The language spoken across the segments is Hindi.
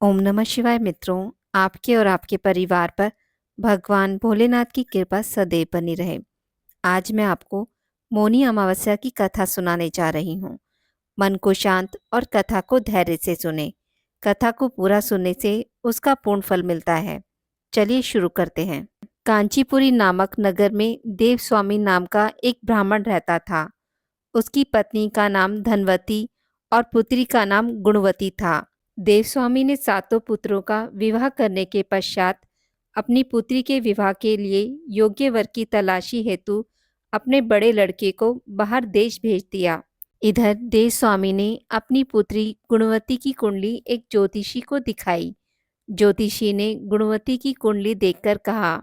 ओम नमः शिवाय मित्रों, आपके और आपके परिवार पर भगवान भोलेनाथ की कृपा सदैव बनी रहे। आज मैं आपको मौनी अमावस्या की कथा सुनाने जा रही हूँ। मन को शांत और कथा को धैर्य से सुने। कथा को पूरा सुनने से उसका पूर्ण फल मिलता है। चलिए शुरू करते हैं। कांचीपुरी नामक नगर में देव स्वामी नाम का एक ब्राह्मण रहता था। उसकी पत्नी का नाम धनवती और पुत्री का नाम गुणवती था। देवस्वामी ने सातों पुत्रों का विवाह करने के पश्चात अपनी पुत्री के विवाह के लिए योग्य वर की तलाशी हेतु अपने बड़े लड़के को बाहर देश भेज दिया। इधर देवस्वामी ने अपनी पुत्री गुणवती की कुंडली एक ज्योतिषी को दिखाई। ज्योतिषी ने गुणवती की कुंडली देखकर कहा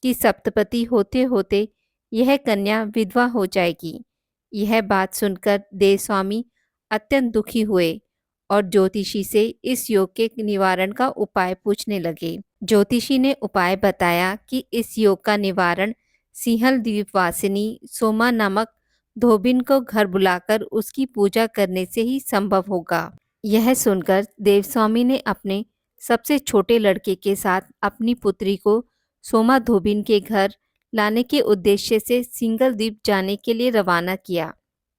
कि सप्तपति होते होते यह कन्या विधवा हो जाएगी। यह बात सुनकर देवस्वामी अत्यंत दुखी हुए और ज्योतिषी से इस योग के निवारण का उपाय पूछने लगे। ज्योतिषी ने उपाय बताया कि इस योग का निवारण सिंहल द्वीपवासिनी सोमा नामक धोबिन को घर बुलाकर उसकी पूजा करने से ही संभव होगा। यह सुनकर देवस्वामी ने अपने सबसे छोटे लड़के के साथ अपनी पुत्री को सोमा धोबिन के घर लाने के उद्देश्य से सिंगल द्वीप जाने के लिए रवाना किया।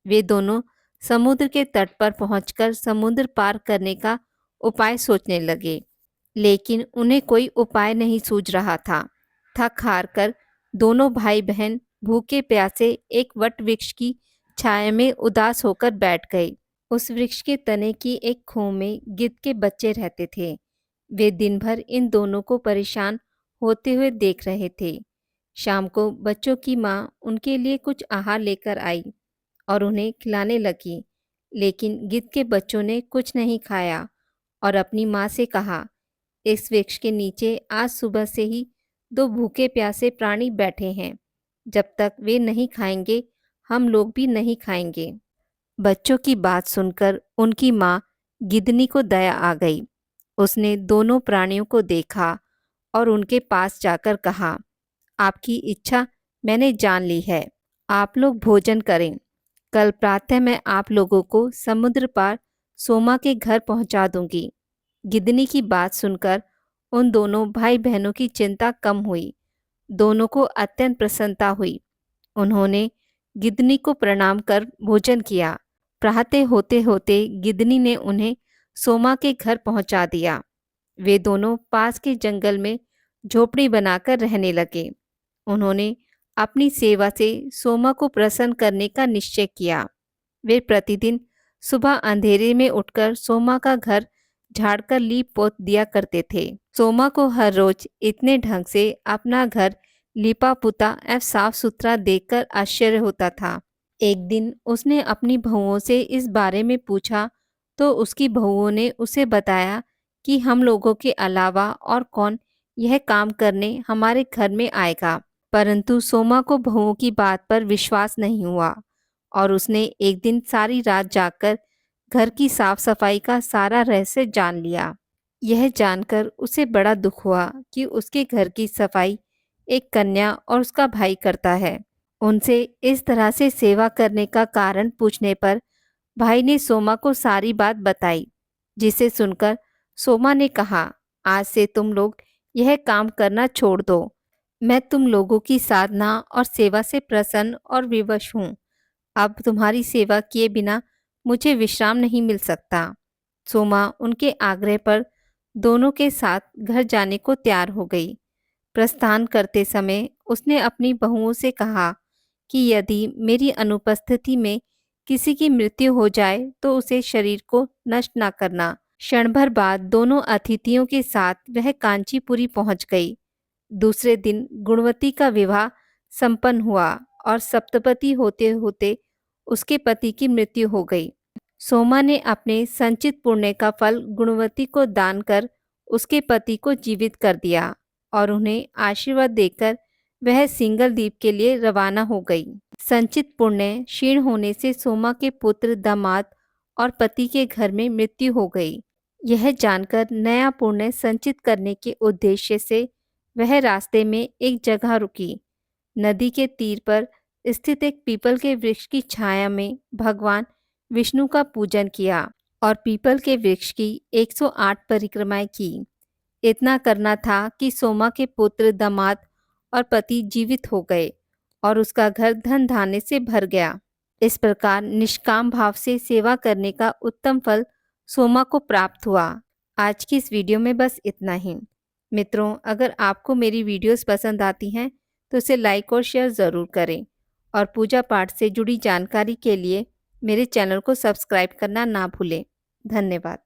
वे दोनों समुद्र के तट पर पहुंचकर समुद्र पार करने का उपाय सोचने लगे, लेकिन उन्हें कोई उपाय नहीं सूझ रहा था। थक हार कर दोनों भाई बहन भूखे प्यासे एक वट वृक्ष की छाया में उदास होकर बैठ गए। उस वृक्ष के तने की एक खोह में गिद्ध के बच्चे रहते थे। वे दिन भर इन दोनों को परेशान होते हुए देख रहे थे। शाम को बच्चों की माँ उनके लिए कुछ आहार लेकर आई और उन्हें खिलाने लगी, लेकिन गिद्ध के बच्चों ने कुछ नहीं खाया और अपनी माँ से कहा, इस वृक्ष के नीचे आज सुबह से ही दो भूखे प्यासे प्राणी बैठे हैं। जब तक वे नहीं खाएंगे हम लोग भी नहीं खाएंगे। बच्चों की बात सुनकर उनकी माँ गिद्धनी को दया आ गई। उसने दोनों प्राणियों को देखा और उनके पास जाकर कहा, आपकी इच्छा मैंने जान ली है, आप लोग भोजन करें। कल प्रातः मैं आप लोगों को समुद्र पार सोमा के घर पहुंचा दूंगी। गिद्धनी की बात सुनकर उन दोनों भाई बहनों की चिंता कम हुई। दोनों को अत्यंत प्रसन्नता हुई। उन्होंने गिद्धनी को प्रणाम कर भोजन किया। प्रातः होते होते गिद्धनी ने उन्हें सोमा के घर पहुंचा दिया। वे दोनों पास के जंगल में झोपड़ी बनाकर रहने लगे। उन्होंने अपनी सेवा से सोमा को प्रसन्न करने का निश्चय किया। वे प्रतिदिन सुबह अंधेरे में उठकर सोमा का घर झाड़कर लीप पोत दिया करते थे। सोमा को हर रोज इतने ढंग से अपना घर लिपा पुता एवं साफ सुथरा देखकर आश्चर्य होता था। एक दिन उसने अपनी बहुओं से इस बारे में पूछा तो उसकी बहुओं ने उसे बताया कि हम लोगों के अलावा और कौन यह काम करने हमारे घर में आएगा। परंतु सोमा को बहुओं की बात पर विश्वास नहीं हुआ और उसने एक दिन सारी रात जागकर घर की साफ सफाई का सारा रहस्य जान लिया। यह जानकर उसे बड़ा दुख हुआ कि उसके घर की सफाई एक कन्या और उसका भाई करता है। उनसे इस तरह से सेवा करने का कारण पूछने पर भाई ने सोमा को सारी बात बताई, जिसे सुनकर सोमा ने कहा, आज से तुम लोग यह काम करना छोड़ दो। मैं तुम लोगों की साधना और सेवा से प्रसन्न और विवश हूँ। अब तुम्हारी सेवा किए बिना मुझे विश्राम नहीं मिल सकता। सोमा उनके आग्रह पर दोनों के साथ घर जाने को तैयार हो गई। प्रस्थान करते समय उसने अपनी बहुओं से कहा कि यदि मेरी अनुपस्थिति में किसी की मृत्यु हो जाए तो उसे शरीर को नष्ट न करना। क्षण भर बाद दोनों अतिथियों के साथ वह कांचीपुरी पहुंच गई। दूसरे दिन गुणवती का विवाह संपन्न हुआ और सप्तपति होते होते उसके पति की मृत्यु हो गई। सोमा ने अपने संचित पुण्य का फल गुणवती को दान कर उसके पति को जीवित कर दिया और उन्हें आशीर्वाद देकर वह सिंगल द्वीप के लिए रवाना हो गई। संचित पुण्य क्षीण होने से सोमा के पुत्र, दामाद और पति के घर में मृत्यु हो गई। यह जानकर नया पुण्य संचित करने के उद्देश्य से वह रास्ते में एक जगह रुकी। नदी के तीर पर स्थित एक पीपल के वृक्ष की छाया में भगवान विष्णु का पूजन किया और पीपल के वृक्ष की 108 परिक्रमाएं की। इतना करना था कि सोमा के पुत्र, दामाद और पति जीवित हो गए और उसका घर धन धान्य से भर गया। इस प्रकार निष्काम भाव से सेवा करने का उत्तम फल सोमा को प्राप्त हुआ। आज की इस वीडियो में बस इतना ही। मित्रों, अगर आपको मेरी वीडियोस पसंद आती हैं तो इसे लाइक और शेयर ज़रूर करें और पूजा पाठ से जुड़ी जानकारी के लिए मेरे चैनल को सब्सक्राइब करना ना भूलें। धन्यवाद।